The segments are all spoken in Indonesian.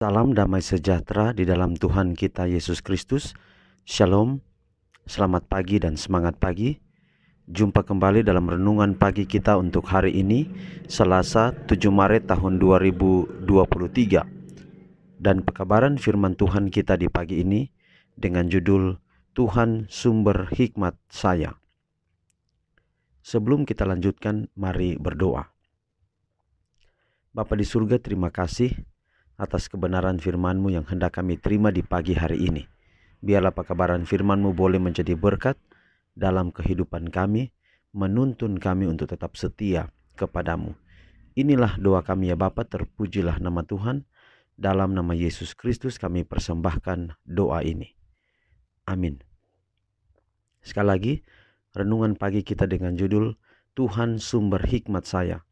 Salam damai sejahtera di dalam Tuhan kita Yesus Kristus. Shalom, selamat pagi dan semangat pagi. Jumpa kembali dalam renungan pagi kita untuk hari ini, Selasa 7 Maret tahun 2023. Dan pekabaran firman Tuhan kita di pagi ini dengan judul Tuhan sumber hikmat saya. Sebelum kita lanjutkan, mari berdoa. Bapa di surga, terima kasih atas kebenaran firman-Mu yang hendak kami terima di pagi hari ini. Biarlah pekabaran firman-Mu boleh menjadi berkat dalam kehidupan kami, menuntun kami untuk tetap setia kepadamu. Inilah doa kami ya Bapa, terpujilah nama Tuhan. Dalam nama Yesus Kristus kami persembahkan doa ini. Amin. Sekali lagi, renungan pagi kita dengan judul Tuhan sumber hikmat saya.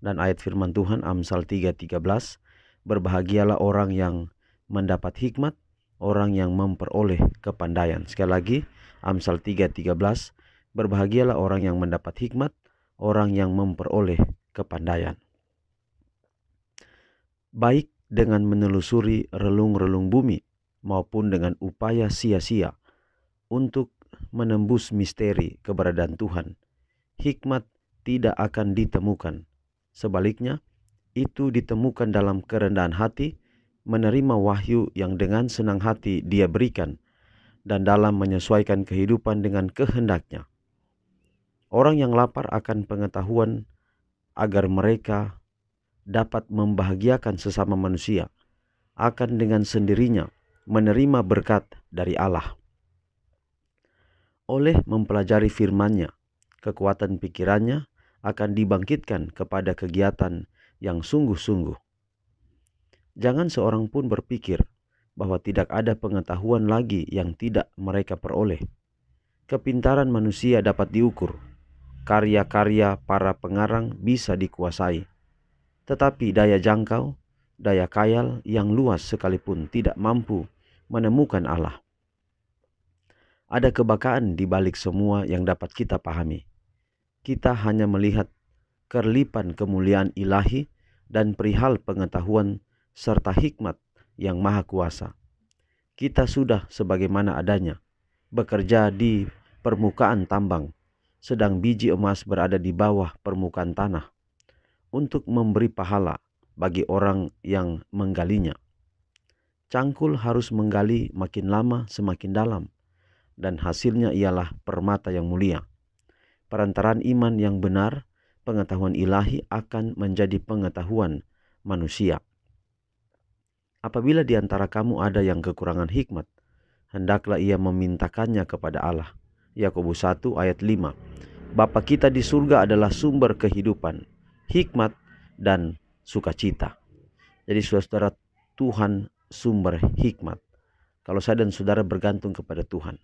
Dan ayat firman Tuhan Amsal 3:13, berbahagialah orang yang mendapat hikmat, orang yang memperoleh kepandaian. Sekali lagi, Amsal 3:13, berbahagialah orang yang mendapat hikmat, orang yang memperoleh kepandaian. Baik dengan menelusuri relung-relung bumi maupun dengan upaya sia-sia untuk menembus misteri keberadaan Tuhan, hikmat tidak akan ditemukan. Sebaliknya, itu ditemukan dalam kerendahan hati, menerima wahyu yang dengan senang hati Dia berikan, dan dalam menyesuaikan kehidupan dengan kehendaknya. Orang yang lapar akan pengetahuan agar mereka dapat membahagiakan sesama manusia, akan dengan sendirinya menerima berkat dari Allah. Oleh mempelajari firman-Nya, kekuatan pikirannya akan dibangkitkan kepada kegiatan yang sungguh-sungguh. Jangan seorang pun berpikir bahwa tidak ada pengetahuan lagi yang tidak mereka peroleh. Kepintaran manusia dapat diukur. Karya-karya para pengarang bisa dikuasai. Tetapi daya jangkau, daya khayal yang luas sekalipun tidak mampu menemukan Allah. Ada kebakaan di balik semua yang dapat kita pahami. Kita hanya melihat kerlipan kemuliaan ilahi dan perihal pengetahuan serta hikmat yang maha kuasa. Kita sudah sebagaimana adanya, bekerja di permukaan tambang, sedang biji emas berada di bawah permukaan tanah, untuk memberi pahala bagi orang yang menggalinya. Cangkul harus menggali makin lama semakin dalam, dan hasilnya ialah permata yang mulia. Perantaraan iman yang benar, pengetahuan ilahi akan menjadi pengetahuan manusia. Apabila di antara kamu ada yang kekurangan hikmat, hendaklah ia memintakannya kepada Allah. Yakobus 1 ayat 5. Bapa kita di surga adalah sumber kehidupan, hikmat, dan sukacita. Jadi saudara, Tuhan sumber hikmat. Kalau saya dan saudara bergantung kepada Tuhan,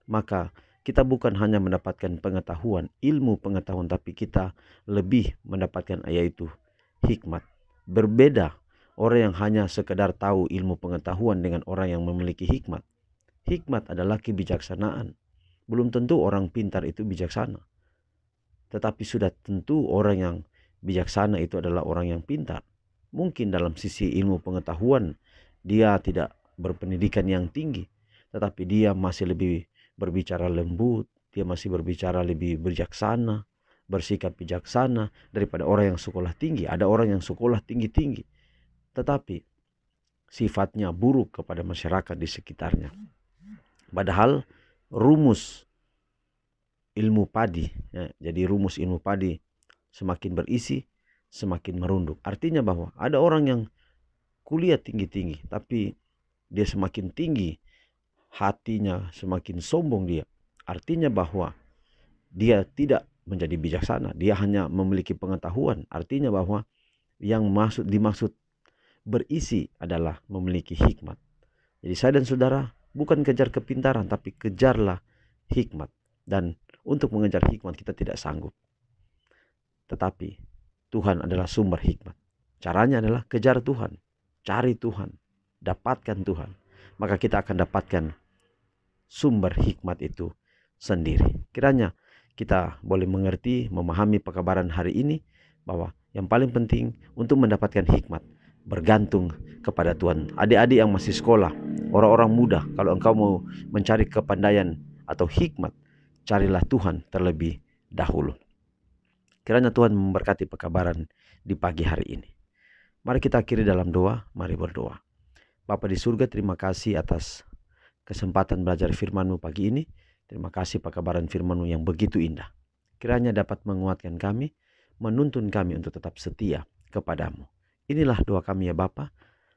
maka kita bukan hanya mendapatkan pengetahuan, ilmu pengetahuan, tapi kita lebih mendapatkan yaitu hikmat. Berbeda orang yang hanya sekedar tahu ilmu pengetahuan dengan orang yang memiliki hikmat. Hikmat adalah kebijaksanaan. Belum tentu orang pintar itu bijaksana. Tetapi sudah tentu orang yang bijaksana itu adalah orang yang pintar. Mungkin dalam sisi ilmu pengetahuan dia tidak berpendidikan yang tinggi, tetapi dia masih lebih berbicara lembut, dia masih berbicara lebih bijaksana, bersikap bijaksana daripada orang yang sekolah tinggi. Ada orang yang sekolah tinggi-tinggi, tetapi sifatnya buruk kepada masyarakat di sekitarnya. Padahal rumus ilmu padi, jadi rumus ilmu padi semakin berisi, semakin merunduk. Artinya bahwa ada orang yang kuliah tinggi-tinggi, tapi dia semakin tinggi, hatinya semakin sombong dia. Artinya bahwa dia tidak menjadi bijaksana. Dia hanya memiliki pengetahuan. Artinya bahwa yang dimaksud berisi adalah memiliki hikmat. Jadi saya dan saudara bukan kejar kepintaran, tapi kejarlah hikmat. Dan untuk mengejar hikmat kita tidak sanggup. Tetapi Tuhan adalah sumber hikmat. Caranya adalah kejar Tuhan, cari Tuhan, dapatkan Tuhan. Maka kita akan dapatkan sumber hikmat itu sendiri. Kiranya kita boleh mengerti, memahami pekabaran hari ini, bahwa yang paling penting untuk mendapatkan hikmat, bergantung kepada Tuhan. Adik-adik yang masih sekolah, orang-orang muda, kalau engkau mau mencari kepandaian atau hikmat, carilah Tuhan terlebih dahulu. Kiranya Tuhan memberkati pekabaran di pagi hari ini. Mari kita akhiri dalam doa, mari berdoa. Bapa di surga, terima kasih atas kesempatan belajar firman-Mu pagi ini. Terima kasih pekabaran firman-Mu yang begitu indah. Kiranya dapat menguatkan kami, menuntun kami untuk tetap setia kepadamu. Inilah doa kami ya Bapa.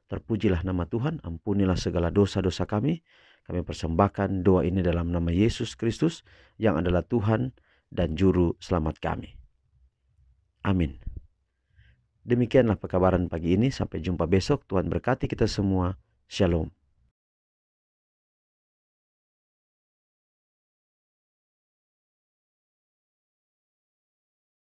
Terpujilah nama Tuhan, ampunilah segala dosa-dosa kami. Kami persembahkan doa ini dalam nama Yesus Kristus yang adalah Tuhan dan Juru Selamat kami. Amin. Demikianlah pekabaran pagi ini. Sampai jumpa besok. Tuhan berkati kita semua. Shalom.